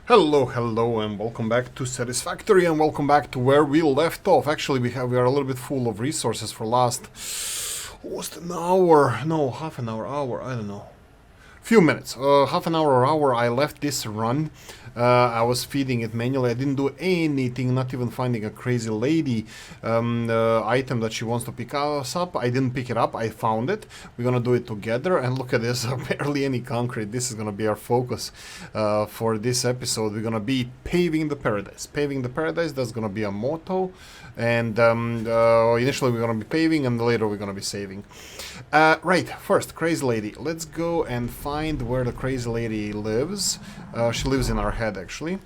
Hello, hello, and welcome back to Satisfactory, and welcome back to where we left off. Actually, we are a little bit full of resources for last almost an hour, no, half an hour, I don't know. Few minutes, half an hour or hour. I left this run. I was feeding it manually. I didn't do anything, not even finding a crazy lady item that she wants to pick us up. I didn't pick it up. I found it. We're gonna do it together. And look at this, barely any concrete. This is gonna be our focus for this episode. We're gonna be paving the paradise. Paving the paradise. That's gonna be a motto. And initially we're gonna be paving, and later we're gonna be saving. Right, first, crazy lady. Let's go and find where the crazy lady lives. She lives in our head, actually.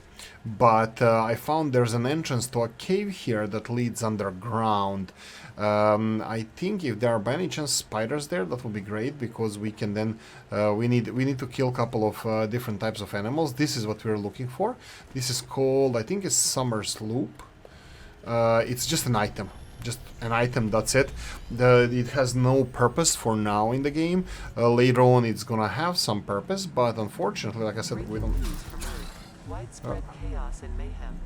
But I found there's an entrance to a cave here that leads underground. I think if there are by any chance spiders there, that would be great, because we can then we need to kill a couple of different types of animals. This is what we're looking for. This is called, I think it's Summer's Loop. It's just an item. Just an item, that's it. It has no purpose for now in the game. Later on it's gonna have some purpose, but unfortunately, like I said, we don't... Widespread chaos and mayhem.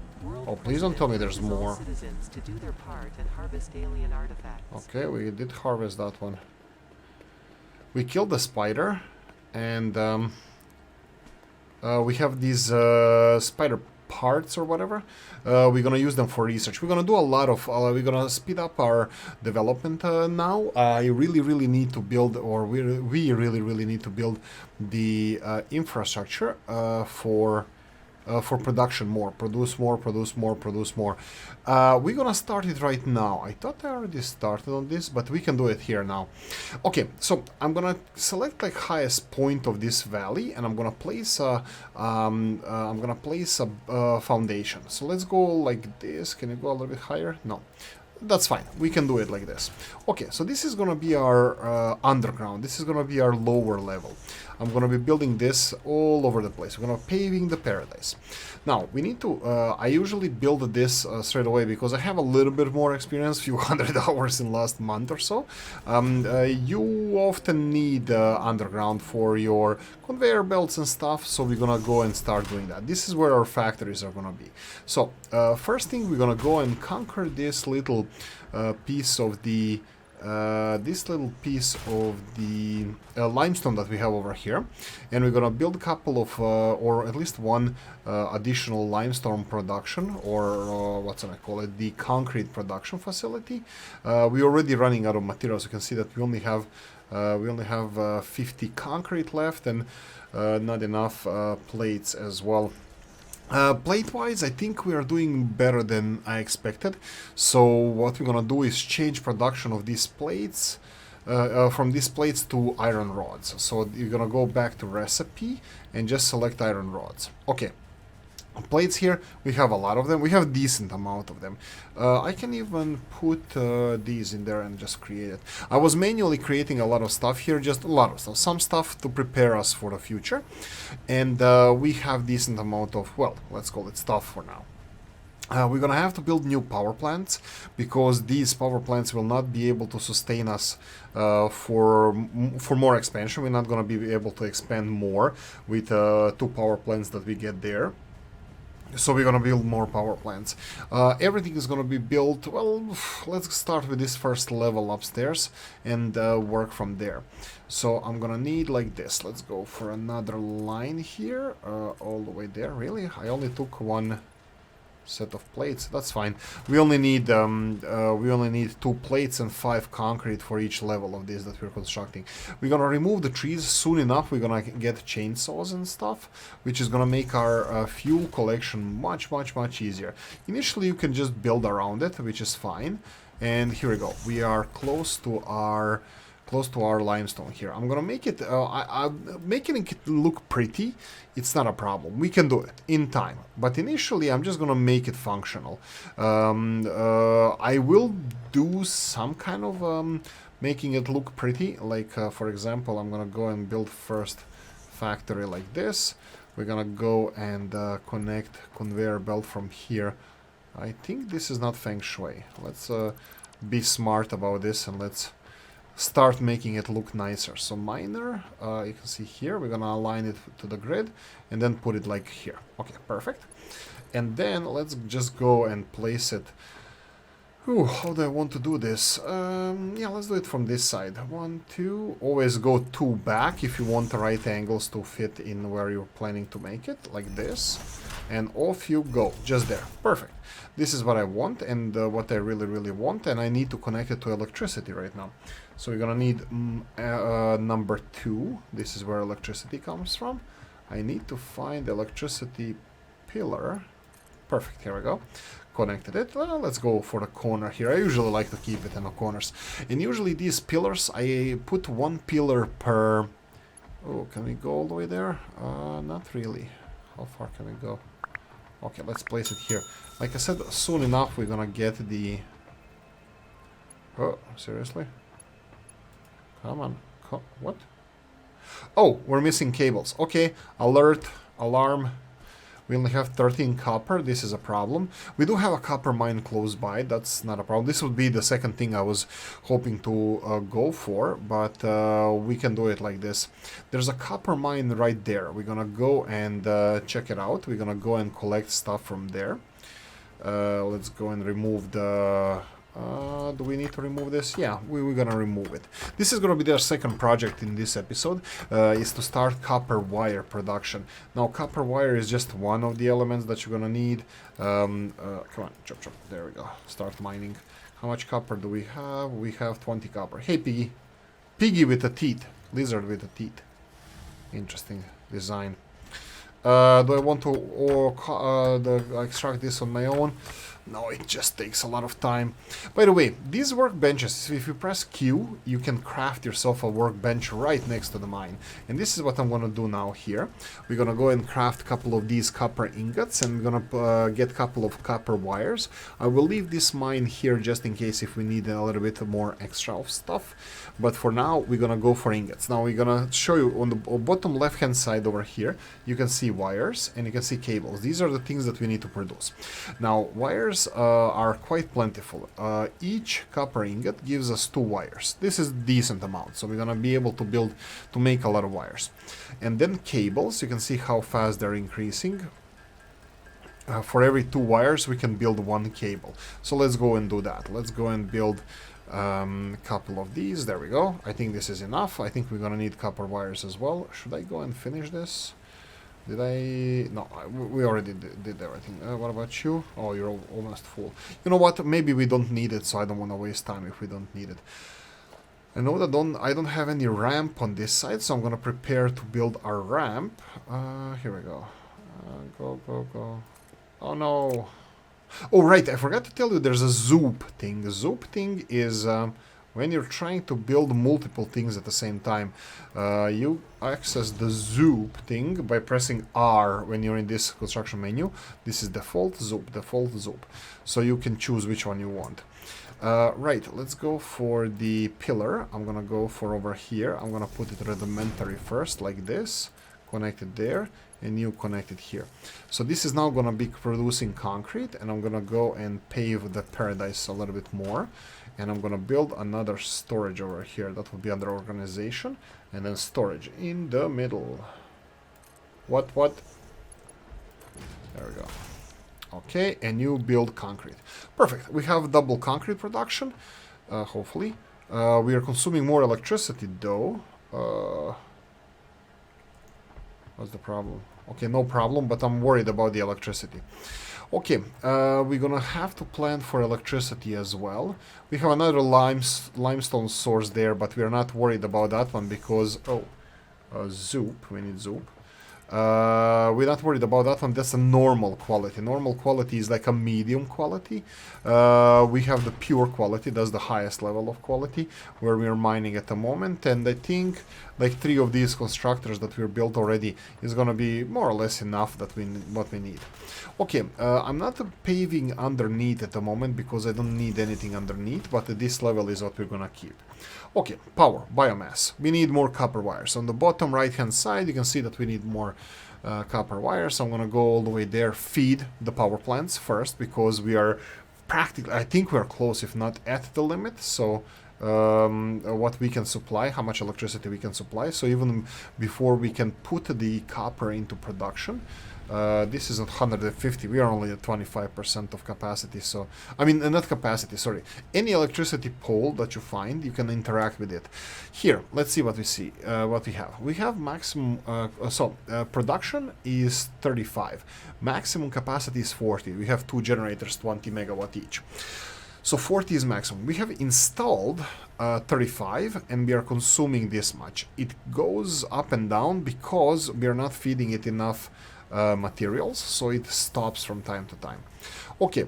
Oh, please don't tell me there's more. Citizens to do their part and harvest alien artifacts. Okay, we did harvest that one. We killed the spider, and we have these spider parts or whatever. We're gonna use them for research. We're gonna do a lot of we're gonna speed up our development now. I really need to build, or we really need to build the infrastructure for production more. Produce more. We're gonna start it right now. I thought I already started on this, but we can do it here now. Okay, so I'm gonna select like highest point of this valley, and I'm gonna place a foundation. So let's go like this. Can you go a little bit higher? No. That's fine. We can do it like this. Okay, so this is gonna be our underground. This is gonna be our lower level. I'm gonna be building this all over the place. We're gonna paving the paradise. Now we need to. I usually build this straight away because I have a little bit more experience, few hundred hours in last month or so. You often need underground for your conveyor belts and stuff, so we're gonna go and start doing that. This is where our factories are gonna be. So first thing, we're gonna go and conquer this little piece of the limestone that we have over here, and we're gonna build a couple of or at least one additional limestone production, or what's I call it, the concrete production facility. We're already running out of materials. You can see that we only have 50 concrete left, and not enough plates as well. Plate-wise, I think we are doing better than I expected. So what we're gonna do is change production of these plates from these plates to iron rods. So you're gonna go back to recipe and just select iron rods. Okay. Plates here, we have a lot of them. We have a decent amount of them. I can even put these in there and just create it. I was manually creating a lot of stuff here, just a lot of stuff. Some stuff to prepare us for the future. And we have decent amount of, well, let's call it stuff for now. We're gonna have to build new power plants, because these power plants will not be able to sustain us for more expansion. We're not gonna be able to expand more with 2 power plants that we get there. So we're gonna build more power plants. Everything is gonna be built. Well, let's start with this first level upstairs and work from there. So I'm gonna need like this. Let's go for another line here, all the way there. Really, I only took one set of plates. That's fine. We only need 2 plates and 5 concrete for each level of this that we're constructing. We're gonna remove the trees soon enough. We're gonna get chainsaws and stuff, which is gonna make our fuel collection much easier. Initially, you can just build around it, which is fine. And here we go. We are close to our limestone here. I'm gonna make it, making it look pretty, it's not a problem. We can do it in time. But initially, I'm just gonna make it functional. I will do some kind of making it look pretty. Like, for example, I'm gonna go and build first factory like this. We're gonna go and connect conveyor belt from here. I think this is not feng shui. Let's be smart about this, and let's start making it look nicer. So miner, you can see here, we're gonna align it to the grid and then put it like here. Okay, perfect. And then let's just go and place it. Ooh, how do I want to do this? Yeah, let's do it from this side. 1, 2. Always go 2 back if you want the right angles to fit in where you're planning to make it, like this. And off you go, just there. Perfect. This is what I want and what I really want, and I need to connect it to electricity right now. So we're gonna need number 2. This is where electricity comes from. I need to find electricity pillar. Perfect, here we go. Connected it. Well, let's go for the corner here. I usually like to keep it in the corners. And usually these pillars, I put 1 pillar per... Oh, can we go all the way there? Not really. How far can we go? Okay, let's place it here. Like I said, soon enough we're gonna get the... Oh, seriously? Come on. What? Oh, we're missing cables. Okay, alert, alarm. We only have 13 copper. This is a problem. We do have a copper mine close by. That's not a problem. This would be the second thing I was hoping to go for, but we can do it like this. There's a copper mine right there. We're gonna go and check it out. We're gonna go and collect stuff from there. Let's go and remove the... do we need to remove this? Yeah, we're gonna remove it. This is gonna be their second project in this episode, is to start copper wire production. Now, copper wire is just one of the elements that you're gonna need. Come on, chop. There we go. Start mining. How much copper do we have? We have 20 copper. Hey, Piggy. Piggy with a teeth. Lizard with a teeth. Interesting design. Do I want to extract this on my own? No, it just takes a lot of time. By the way, these workbenches, if you press Q, you can craft yourself a workbench right next to the mine. And this is what I'm gonna do now here. We're gonna go and craft a couple of these copper ingots, and we're gonna get a couple of copper wires. I will leave this mine here just in case if we need a little bit more extra of stuff. But for now, we're gonna go for ingots. Now we're gonna show you on the bottom left-hand side over here, you can see wires and you can see cables. These are the things that we need to produce. Now, wires are quite plentiful. Each copper ingot gives us 2 wires. This is a decent amount, so we're gonna be able to make a lot of wires. And then cables, you can see how fast they're increasing. For every 2 wires, we can build 1 cable. So let's go and do that. Let's go and build a couple of these. There we go. I think this is enough. I think we're gonna need copper wires as well. Should I go and finish this? Did I? No, we already did everything. What about you? Oh, you're almost full. You know what? Maybe we don't need it, so I don't want to waste time if we don't need it. I know that I don't have any ramp on this side, so I'm gonna prepare to build our ramp. Here we go. Go. Oh no. Oh right, I forgot to tell you there's a zoop thing. The zoop thing is when you're trying to build multiple things at the same time. You access the zoop thing by pressing R when you're in this construction menu. This is default zoop. So you can choose which one you want. Right, let's go for the pillar. I'm gonna go for over here. I'm gonna put it rudimentary first, like this. Connect it there, and you connect it here. So this is now gonna be producing concrete, and I'm gonna go and pave the paradise a little bit more. And I'm gonna build another storage over here. That will be under organization, and then storage in the middle. What? There we go. Okay, and you build concrete. Perfect. We have double concrete production, hopefully. We are consuming more electricity, though. What's the problem? Okay, no problem, but I'm worried about the electricity. Okay, we're gonna have to plan for electricity as well. We have another limestone source there, but we're not worried about that one because... Oh, zoop. We need zoop. We're not worried about that one. That's a normal quality. Normal quality is like a medium quality. We have the pure quality. That's the highest level of quality where we're mining at the moment. And I think like 3 of these constructors that we're built already is gonna be more or less enough that what we need. Okay, I'm not paving underneath at the moment because I don't need anything underneath, but this level is what we're gonna keep. Okay, power, biomass. We need more copper wires. On the bottom right-hand side, you can see that we need more copper wires. I'm gonna go all the way there, feed the power plants first, because we are practically, I think we are close, if not at the limit. So what we can supply, how much electricity we can supply. So even before we can put the copper into production, this is at 150. We are only at 25% of capacity. So, I mean, not capacity, sorry. Any electricity pole that you find, you can interact with it. Here, let's see what we see, what we have. We have maximum, production is 35. Maximum capacity is 40. We have 2 generators, 20 megawatt each. So 40 is maximum. We have installed 35 and we are consuming this much. It goes up and down because we are not feeding it enough materials, so it stops from time to time. Okay,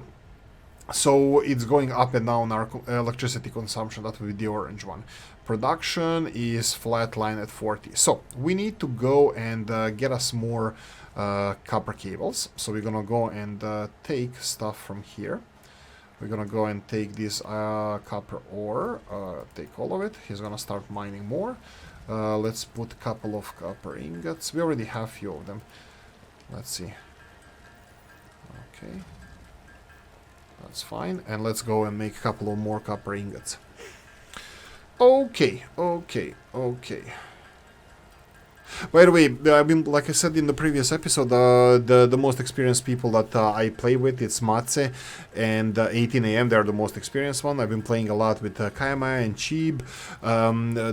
so it's going up and down our electricity consumption. That will be the orange one. Production is flat line at 40. So we need to go and get us more copper cables. So we're gonna go and take stuff from here. We're gonna go and take this copper ore, take all of it. He's gonna start mining more. Let's put a couple of copper ingots. We already have a few of them. Let's see. Okay. That's fine. And let's go and make a couple of more copper ingots. Okay. By the way, I've been, like I said in the previous episode, the most experienced people that I play with, it's Matze and 18am. They're the most experienced one. I've been playing a lot with Kaima and Cheeb.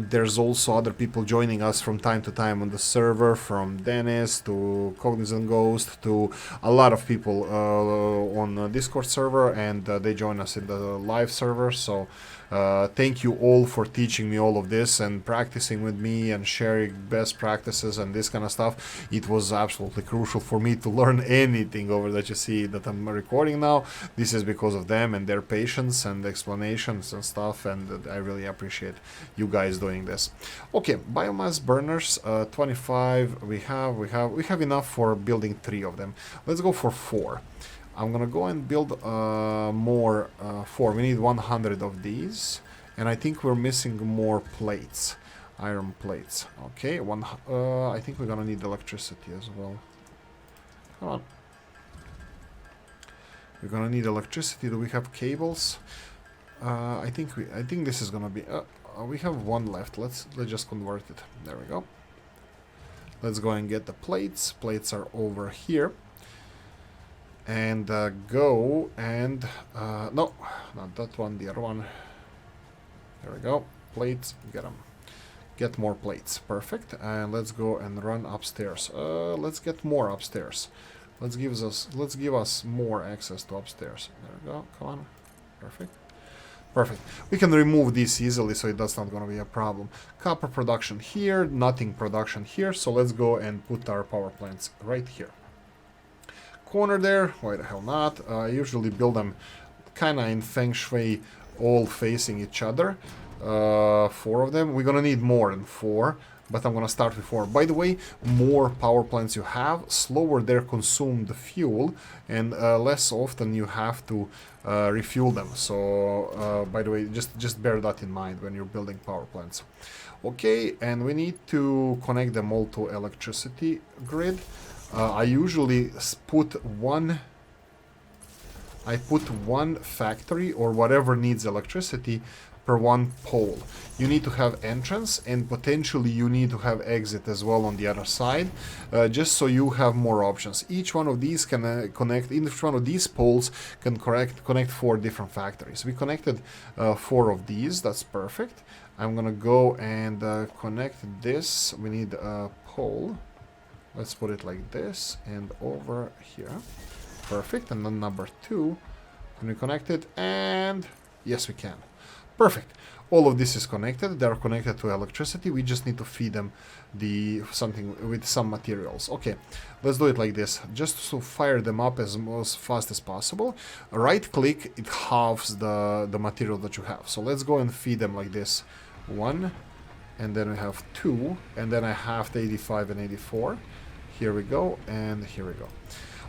There's also other people joining us from time to time on the server, from Dennis to Cognizant Ghost to a lot of people on the Discord server, and they join us in the live server. So thank you all for teaching me all of this and practicing with me and sharing best practices and this kind of stuff. It was absolutely crucial for me to learn anything over that you see that I'm recording now. This is because of them and their patience and explanations and stuff, and I really appreciate you guys doing this. Okay, biomass burners, 25. We have enough for building 3 of them. Let's go for 4. I'm gonna go and build more 4. We need 100 of these, and I think we're missing more plates, iron plates. Okay, I think we're gonna need electricity as well. Come on, we're gonna need electricity. Do we have cables? I think this is gonna be. We have 1 left. Let's just convert it. There we go. Let's go and get the plates. Plates are over here. And go and no, not that one, the other one. There we go. Plates, get them. Get more plates. Perfect. And let's go and run upstairs. Let's get more upstairs. Let's give us more access to upstairs. There we go. Come on. Perfect. Perfect. We can remove this easily, so that's not going to be a problem. Copper production here, nothing production here. So let's go and put our power plants right here. Corner there, why the hell not? I usually build them kind of in feng shui, all facing each other. 4 of them. We're gonna need more than 4, but I'm gonna start with 4. By the way, more power plants you have, slower they consume the fuel, and less often you have to refuel them. So by the way, just bear that in mind when you're building power plants. Okay, and we need to connect them all to electricity grid. I usually put one factory or whatever needs electricity per 1 pole. You need to have entrance, and potentially you need to have exit as well on the other side, just so you have more options. Each one of these can connect. Each one of these poles can connect 4 different factories. We connected 4 of these. That's perfect. I'm gonna go and connect this. We need a pole. Let's put it like this and over here. Perfect. And then number 2, can we connect it? And yes, we can. Perfect. All of this is connected. They're connected to electricity. We just need to feed them something with some materials. Okay, let's do it like this. Just to fire them up as fast as possible. Right click, it halves the material that you have. So let's go and feed them like this. 1, and then we have 2, and then I have the 85 and 84. Here we go, and here we go.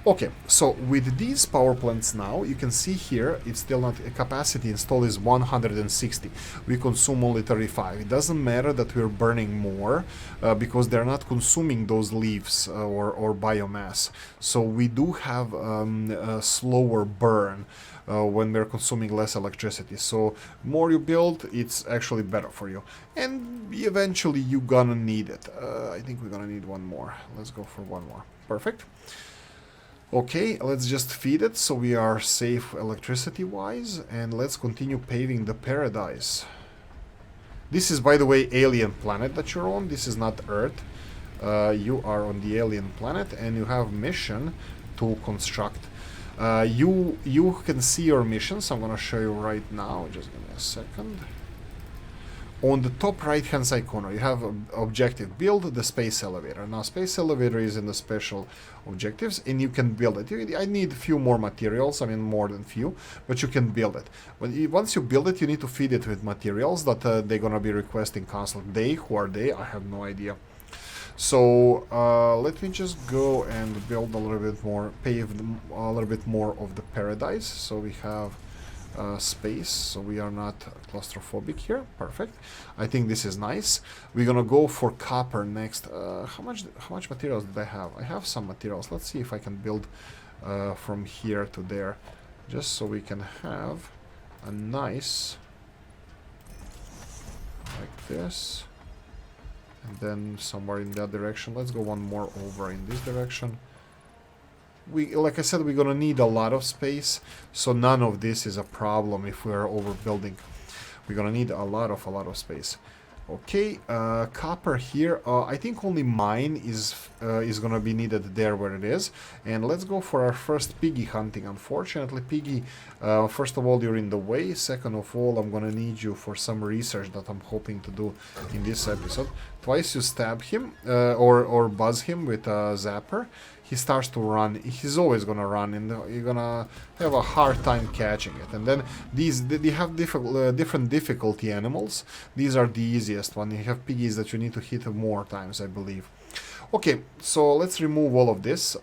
Okay, so with these power plants now, you can see here, it's still not, capacity installed is 160. We consume only 35. It doesn't matter that we're burning more, because they're not consuming those leaves or biomass. So we do have a slower burn when we're consuming less electricity. So more you build, it's actually better for you. And eventually you're gonna need it. I think we're gonna need one more. Let's go for one more. Perfect. Okay, let's just feed it so we are safe electricity-wise, and let's continue paving the paradise. This is, by the way, alien planet that you're on. This is not Earth. You are on the alien planet, and you have mission to construct. You can see your missions. I'm gonna show you right now. Just give me a second. On the top right hand side corner you have objective, build the space elevator. Now space elevator is in the special objectives and you can build it. I need a few more materials, I mean more than few, but you can build it. Once you build it, you need to feed it with materials that they're gonna be requesting constantly. Who are they? I have no idea. So let me just go and build a little bit more, pave a little bit more of the paradise, so we have space, so we are not claustrophobic here. Perfect. I think this is nice. We're gonna go for copper next. How much materials did I have? I have some materials. Let's see if I can build from here to there, just so we can have a nice, like this, and then somewhere in that direction. Let's go one more over in this direction. Like I said, we're gonna need a lot of space, so none of this is a problem if we're overbuilding. We're gonna need a lot of space. Okay, copper here. I think only mine is gonna be needed there where it is. And let's go for our first piggy hunting. Unfortunately, piggy, first of all, you're in the way. Second of all, I'm gonna need you for some research that I'm hoping to do in this episode. Twice you stab him or buzz him with a zapper, he starts to run. He's always gonna run, and you're gonna have a hard time catching it. And then they have different difficulty animals. These are the easiest one. You have piggies that you need to hit more times, I believe. Okay, so let's remove all of this.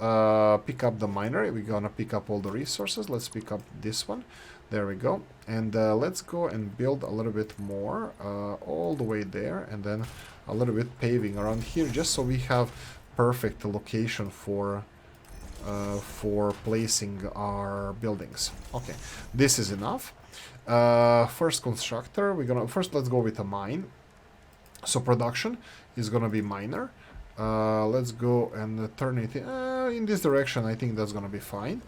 Pick up the miner. We're gonna pick up all the resources. Let's pick up this one. There we go. And let's go and build a little bit more all the way there, and then a little bit paving around here, just so we have perfect location for placing our buildings. Okay, this is enough. First constructor, let's go with a mine. So production is gonna be miner. Let's go and turn it in this direction. I think that's gonna be fine.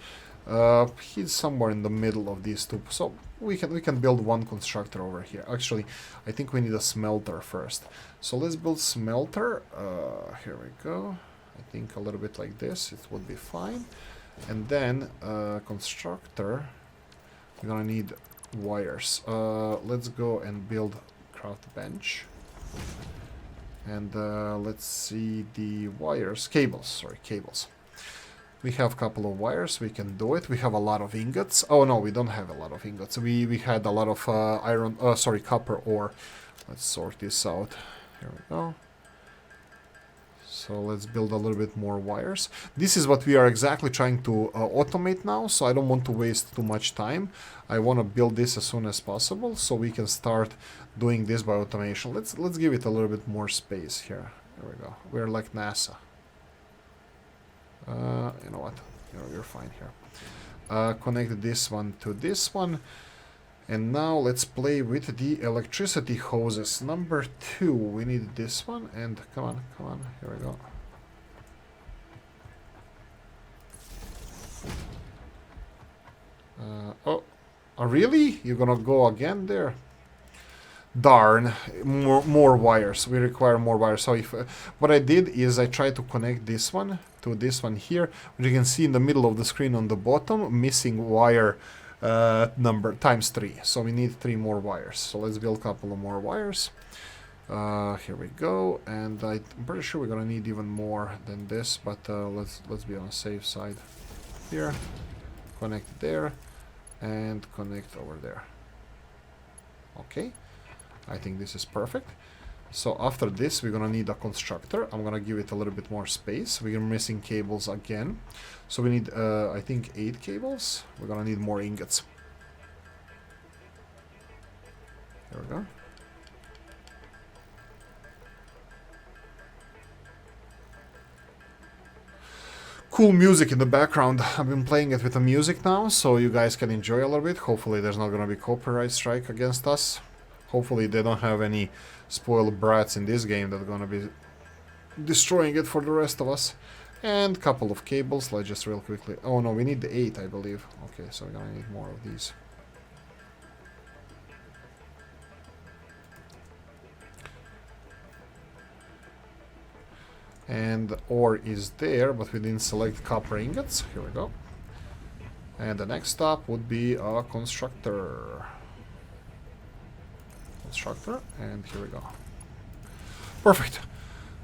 He's somewhere in the middle of these two, so we can build one constructor over here. Actually, I think we need a smelter first. So let's build smelter. Here we go. I think a little bit like this, it would be fine. And then constructor, we're gonna need wires. Let's go and build craft bench. And let's see the wires, cables. We have a couple of wires, we can do it. We have a lot of ingots. Oh no, we don't have a lot of ingots. We had a lot of copper ore. Let's sort this out. Here we go. So let's build a little bit more wires. This is what we are exactly trying to automate now, so I don't want to waste too much time. I want to build this as soon as possible, so we can start doing this by automation. Let's give it a little bit more space here. There we go. We're like NASA. You know what? You're fine here. Connect this one to this one. And now let's play with the electricity hoses. Number 2, we need this one. And come on, here we go. Oh, really? You're gonna go again there? Darn, more wires. We require more wires. So what I did is I tried to connect this one to this one here, which you can see in the middle of the screen on the bottom, missing wire number times 3. So we need 3 more wires. So let's build a couple of more wires. Here we go, and I'm pretty sure we're gonna need even more than this, but let's be on the safe side. Here, connect there, and connect over there. Okay. I think this is perfect. So after this, we're gonna need a constructor. I'm gonna give it a little bit more space. We're missing cables again. So we need, I think, 8 cables. We're gonna need more ingots. There we go. Cool music in the background. I've been playing it with the music now, so you guys can enjoy a little bit. Hopefully there's not gonna be copyright strike against us. Hopefully they don't have any spoiled brats in this game that are gonna be destroying it for the rest of us. And couple of cables, let's just real quickly... Oh no, we need the 8, I believe. Okay, so we're gonna need more of these. And the ore is there, but we didn't select copper ingots. Here we go. And the next stop would be a constructor. Constructor, and here we go. Perfect.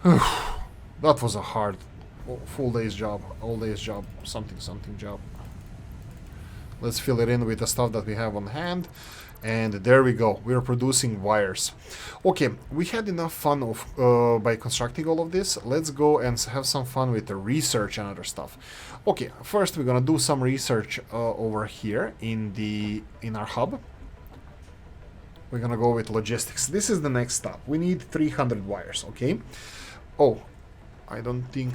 That was a hard, full day's job, all day's job, something job. Let's fill it in with the stuff that we have on hand. And there we go, we're producing wires. Okay, we had enough fun by constructing all of this. Let's go and have some fun with the research and other stuff. Okay, first we're gonna do some research over here in our hub. We're gonna go with logistics. This is the next stop. We need 300 wires, okay? Oh, I don't think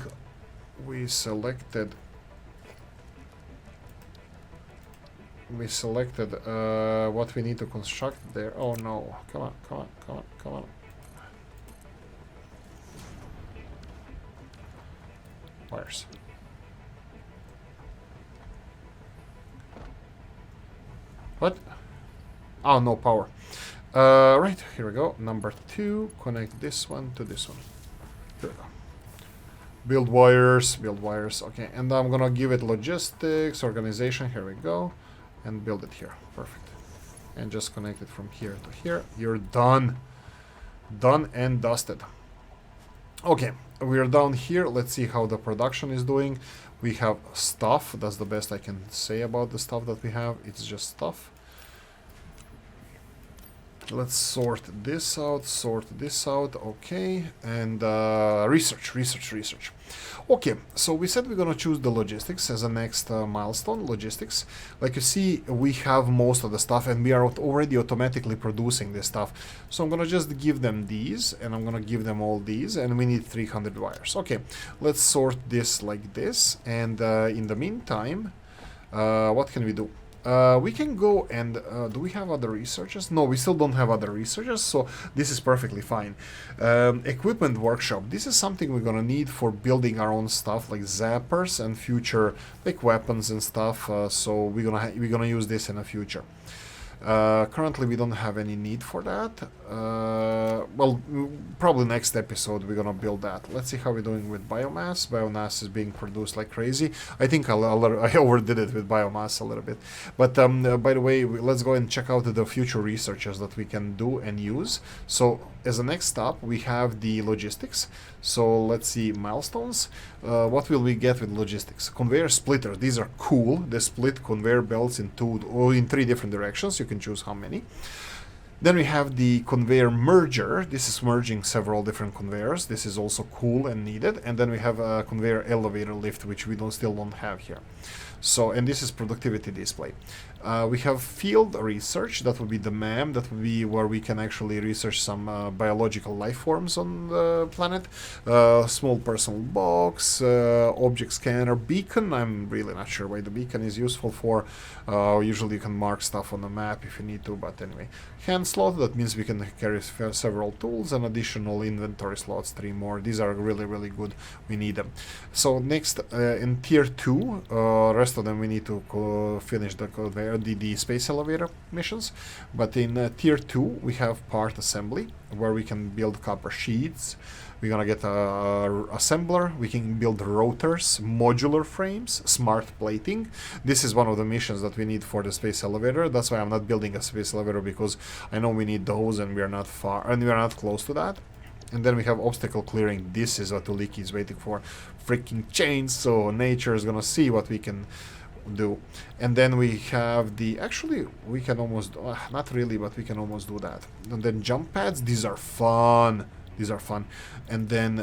we selected... what we need to construct there. Oh no, come on. Wires. What? Oh, no power. Right, here we go. Number 2, connect this one to this one. Here we go. Build wires, okay. And I'm gonna give it logistics, organization, here we go. And build it here, perfect. And just connect it from here to here. You're done. Done and dusted. Okay, we're down here. Let's see how the production is doing. We have stuff. That's the best I can say about the stuff that we have. It's just stuff. Let's sort this out, okay, and research. Okay, so we said we're gonna choose the logistics as a next milestone, logistics. Like you see, we have most of the stuff and we are already automatically producing this stuff. So I'm gonna just give them these, and I'm gonna give them all these, and we need 300 wires. Okay, let's sort this like this, and in the meantime, what can we do? We can go and... do we have other researchers? No, we still don't have other researchers, so this is perfectly fine. Equipment workshop. This is something we're gonna need for building our own stuff, like zappers and future like weapons and stuff. So we're gonna use this in the future. Currently we don't have any need for that. Well, probably next episode we're gonna build that. Let's see how we're doing with biomass. Biomass is being produced like crazy. I think I overdid it with biomass a little bit. But by the way, let's go and check out the future researchers that we can do and use. So as a next stop, we have the logistics. So let's see, milestones. What will we get with logistics? Conveyor splitters. These are cool. They split conveyor belts in 3 different directions. You can choose how many. Then we have the conveyor merger. This is merging several different conveyors. This is also cool and needed. And then we have a conveyor elevator lift, which we still don't have here. So, and this is productivity display. We have field research. That would be the MAM. That would be where we can actually research some biological life forms on the planet. Small personal box, object scanner, beacon. I'm really not sure why the beacon is useful for. Usually you can mark stuff on the map if you need to, but anyway. Hand slot, that means we can carry several tools, and additional inventory slots, 3 more. These are really, really good. We need them. So next, in tier 2, rest of them we need to finish the space elevator missions. But in tier 2, we have part assembly, where we can build copper sheets. We're gonna get a assembler. We can build rotors, modular frames, smart plating. This is one of the missions that we need for the space elevator. That's why I'm not building a space elevator, because I know we need those, and we are not far, and we are not close to that. And then we have obstacle clearing. This is what Oolykee is waiting for. Freaking chains. So nature is gonna see what we can do. And then we have the, actually we can almost, not really, but we can almost do that. And then jump pads, these are fun. These are fun. And then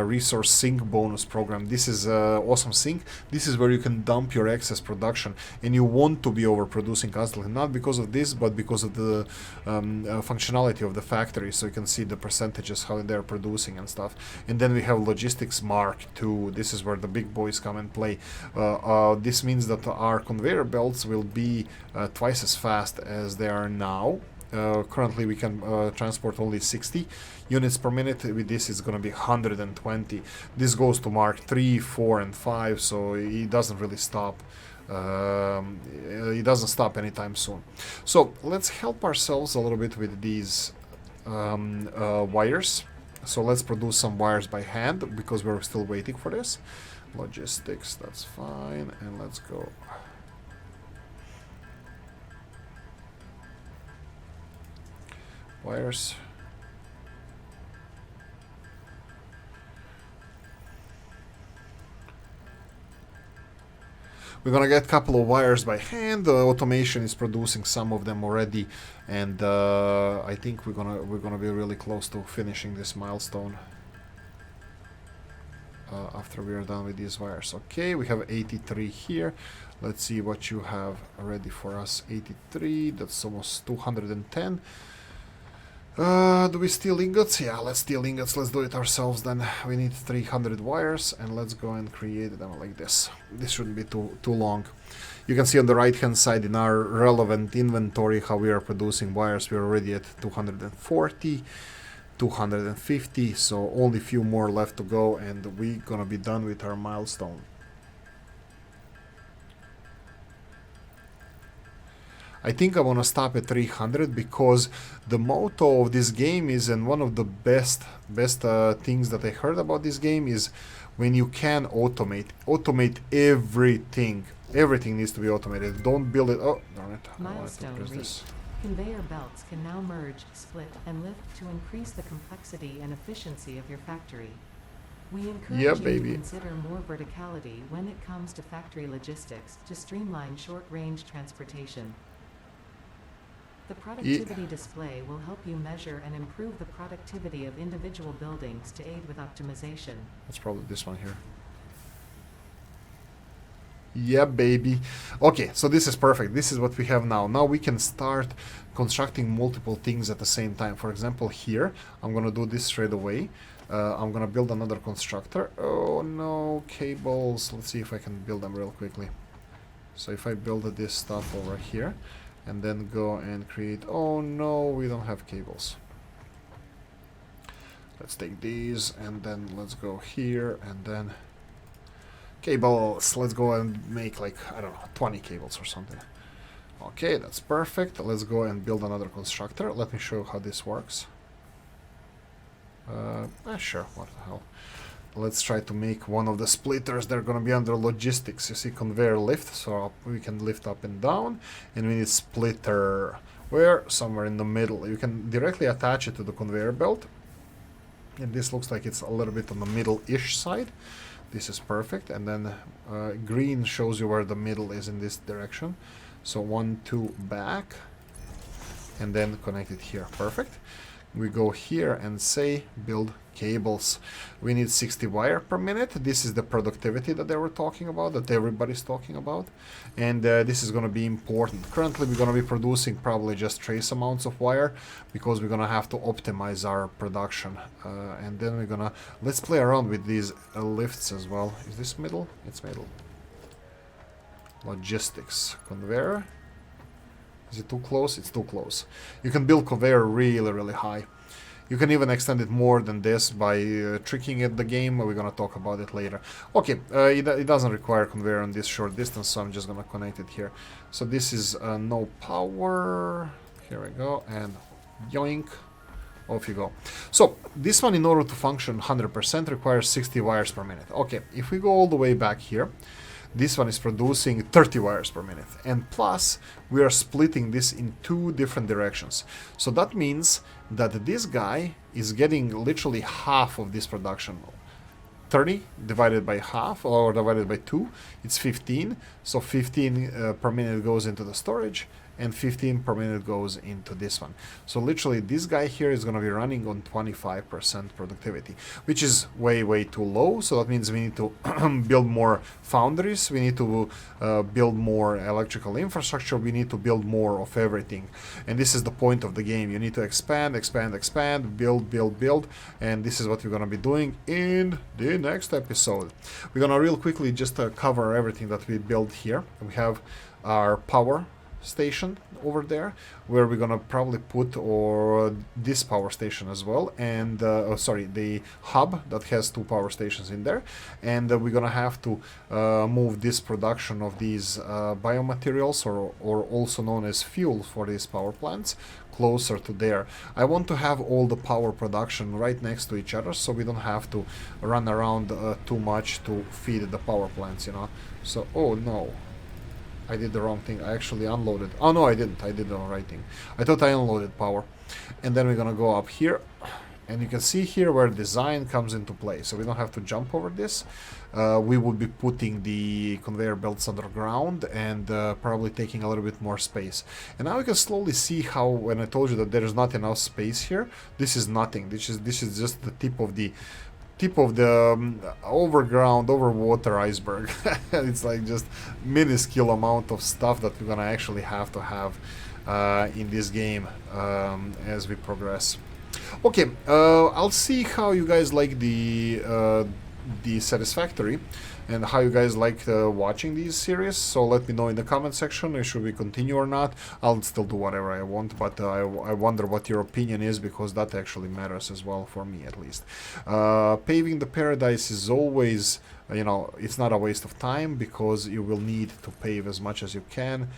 resource sync bonus program. This is awesome sync. This is where you can dump your excess production, and you want to be overproducing constantly, not because of this, but because of the functionality of the factory. So you can see the percentages, how they're producing and stuff. And then we have logistics Mark II. This is where the big boys come and play. This means that our conveyor belts will be twice as fast as they are now. Currently we can transport only 60 units per minute. With this it's going to be 120. This goes to Mark 3, 4 and 5, so it doesn't really stop. It doesn't stop anytime soon. So let's help ourselves a little bit with these wires. So let's produce some wires by hand, because we're still waiting for this. Logistics, that's fine, and let's go. Wires. We're gonna get a couple of wires by hand. Automation is producing some of them already, and I think we're gonna be really close to finishing this milestone after we are done with these wires. Okay, we have 83 here. Let's see what you have ready for us. 83. That's almost 210. Do we steal ingots? Yeah, let's steal ingots. Let's do it ourselves then. We need 300 wires, and let's go and create them like this. This shouldn't be too long. You can see on the right hand side in our relevant inventory how we are producing wires. We're already at 240, 250, so only a few more left to go, and we're gonna be done with our milestone. I think I want to stop at 300, because the motto of this game is, and one of the best things that I heard about this game is, when you can automate everything. Everything needs to be automated. Don't build it. Oh, darn it. Milestone reached. Conveyor belts can now merge, split, and lift to increase the complexity and efficiency of your factory. We encourage you to consider more verticality when it comes to factory logistics to streamline short-range transportation. The productivity display will help you measure and improve the productivity of individual buildings to aid with optimization. That's probably this one here. Yeah, baby. Okay, so this is perfect. This is what we have now. Now we can start constructing multiple things at the same time. For example, here, I'm going to do this straight away. I'm going to build another constructor. Oh, no, cables. Let's see if I can build them real quickly. So if I build this stuff over here, and then go and create... Oh no, we don't have cables. Let's take these, and then let's go here, and then... Cables! Let's go and make, like, I don't know, 20 cables or something. Okay, that's perfect. Let's go and build another constructor. Let me show you how this works. Sure, what the hell. Let's try to make one of the splitters. They're gonna be under logistics. You see conveyor lift, so we can lift up and down. And we need splitter. Where? Somewhere in the middle. You can directly attach it to the conveyor belt. And this looks like it's a little bit on the middle-ish side. This is perfect. And then green shows you where the middle is in this direction. So 1, 2, back. And then connect it here. Perfect. We go here and say build cables. We need 60 wire per minute. This is the productivity that they were talking about, that everybody's talking about, and this is going to be important. Currently we're going to be producing probably just trace amounts of wire, because we're going to have to optimize our production, and then we're gonna let's play around with these lifts as well. Is this middle? It's middle. Logistics conveyor. Is it too close? It's too close. You can build conveyor really high. You can even extend it more than this by tricking at the game. We're gonna talk about it later. Okay, it doesn't require conveyor on this short distance, so I'm just gonna connect it here. So this is no power. Here we go, and yoink, off you go. So this one, in order to function 100%, requires 60 wires per minute. Okay, if we go all the way back here, this one is producing 30 wires per minute, and plus we are splitting this in 2 different directions. So that means that this guy is getting literally half of this production. 30 divided by half or divided by 2, it's 15. So 15 per minute goes into the storage, and 15 per minute goes into this one. So literally this guy here is going to be running on 25% productivity, which is way too low. So that means we need to build more foundries, we need to build more electrical infrastructure, we need to build more of everything. And this is the point of the game. You need to expand, build, and this is what we're going to be doing in the next episode. We're going to real quickly just cover everything that we built here. We have our power station over there, where we're gonna probably put or this power station as well, and the hub that has 2 power stations in there, and we're gonna have to move this production of these biomaterials or also known as fuel for these power plants closer to there. I want to have all the power production right next to each other, so we don't have to run around too much to feed the power plants, you know. So, oh no, I did the wrong thing. I actually unloaded. Oh no, I didn't. I did the right thing. I thought I unloaded power. And then we're gonna go up here, and you can see here where design comes into play. So we don't have to jump over this. We would be putting the conveyor belts underground and probably taking a little bit more space. And now we can slowly see how, when I told you that there is not enough space here, this is nothing. This is just the tip of the overground, overwater iceberg. It's like just minuscule amount of stuff that we're gonna actually have to have in this game as we progress. Okay, I'll see how you guys like the Satisfactory and how you guys like watching these series. So let me know in the comment section should we continue or not. I'll still do whatever I want, but I wonder what your opinion is, because that actually matters as well, for me at least. Paving the paradise is always, you know, it's not a waste of time, because you will need to pave as much as you can,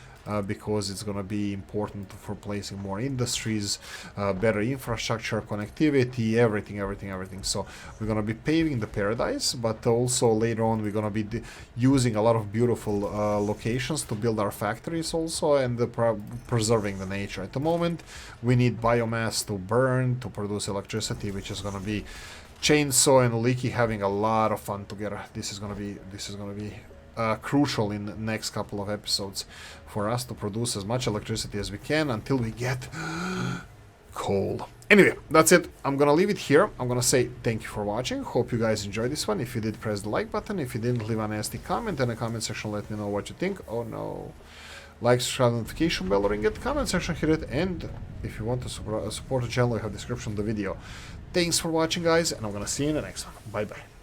because it's going to be important for placing more industries, better infrastructure, connectivity, everything. So we're going to be paving the paradise, but also later on we're going to be using a lot of beautiful locations to build our factories also, and preserving the nature. At the moment we need biomass to burn to produce electricity, which is going to be Chainsaw and Oolykee having a lot of fun together. This is going to be crucial in the next couple of episodes for us to produce as much electricity as we can until we get coal. Anyway, that's it. I'm gonna leave it here. I'm gonna say thank you for watching. Hope you guys enjoyed this one. If you did, press the like button. If you didn't, leave a nasty comment in the comment section. Let me know what you think. Oh no. Like, subscribe, notification bell, ring it, comment section, hit it, and if you want to support the channel, I have description of the video. Thanks for watching, guys, and I'm gonna see you in the next one. Bye bye.